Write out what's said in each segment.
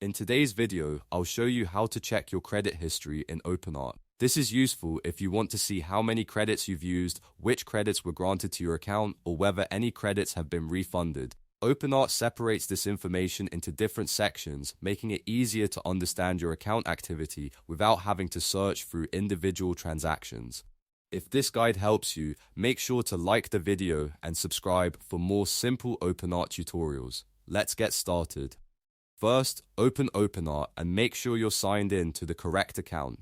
In today's video, I'll show you how to check your credit history in OpenArt. This is useful if you want to see how many credits you've used, which credits were granted to your account, or whether any credits have been refunded. OpenArt separates this information into different sections, making it easier to understand your account activity without having to search through individual transactions. If this guide helps you, make sure to like the video and subscribe for more simple OpenArt tutorials. Let's get started. First, open OpenArt and make sure you're signed in to the correct account.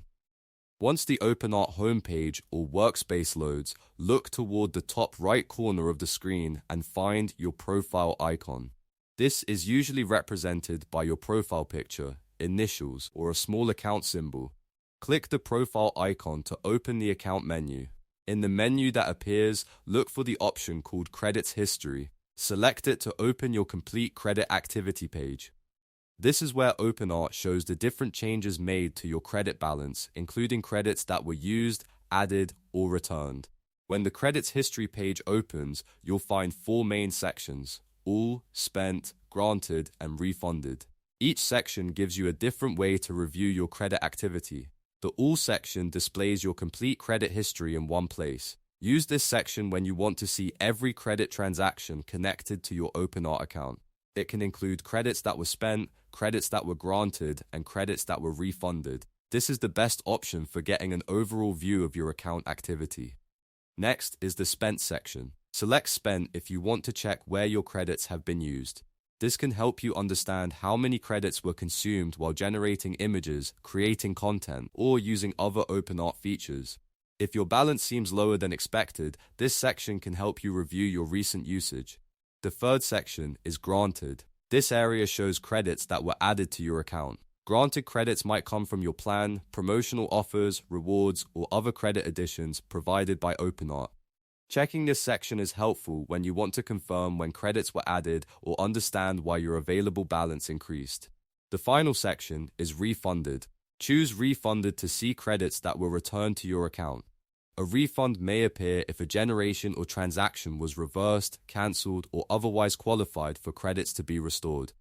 Once the OpenArt homepage or workspace loads, look toward the top right corner of the screen and find your profile icon. This is usually represented by your profile picture, initials, or a small account symbol. Click the profile icon to open the account menu. In the menu that appears, look for the option called Credits History. Select it to open your complete credit activity page. This is where OpenArt shows the different changes made to your credit balance, including credits that were used, added, or returned. When the credits history page opens, you'll find 4 main sections: all, spent, granted, and refunded. Each section gives you a different way to review your credit activity. The all section displays your complete credit history in one place. Use this section when you want to see every credit transaction connected to your OpenArt account. It can include credits that were spent, credits that were granted, and credits that were refunded. This is the best option for getting an overall view of your account activity. Next is the spent section. Select spent if you want to check where your credits have been used. This can help you understand how many credits were consumed while generating images, creating content, or using other OpenArt features. If your balance seems lower than expected, this section can help you review your recent usage. The third section is granted. This area shows credits that were added to your account. Granted credits might come from your plan, promotional offers, rewards, or other credit additions provided by OpenArt. Checking this section is helpful when you want to confirm when credits were added or understand why your available balance increased. The final section is refunded. Choose refunded to see credits that were returned to your account. A refund may appear if a generation or transaction was reversed, cancelled, or otherwise qualified for credits to be restored.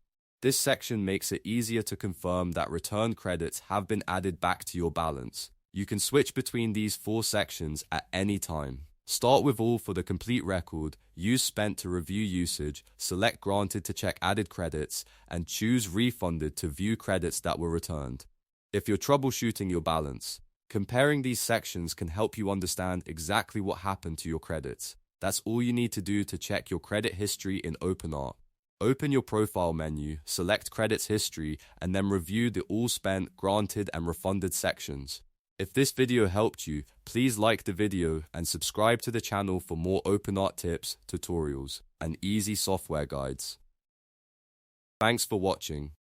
This section makes it easier to confirm that returned credits have been added back to your balance. You can switch between these 4 sections at any time. Start with all for the complete record, use spent to review usage, select granted to check added credits, and choose refunded to view credits that were returned. If you're troubleshooting your balance, comparing these sections can help you understand exactly what happened to your credits. That's all you need to do to check your credit history in OpenArt. Open your profile menu, select Credits History, and then review the All Spent, Granted, and Refunded sections. If this video helped you, please like the video and subscribe to the channel for more OpenArt tips, tutorials, and easy software guides. Thanks for watching.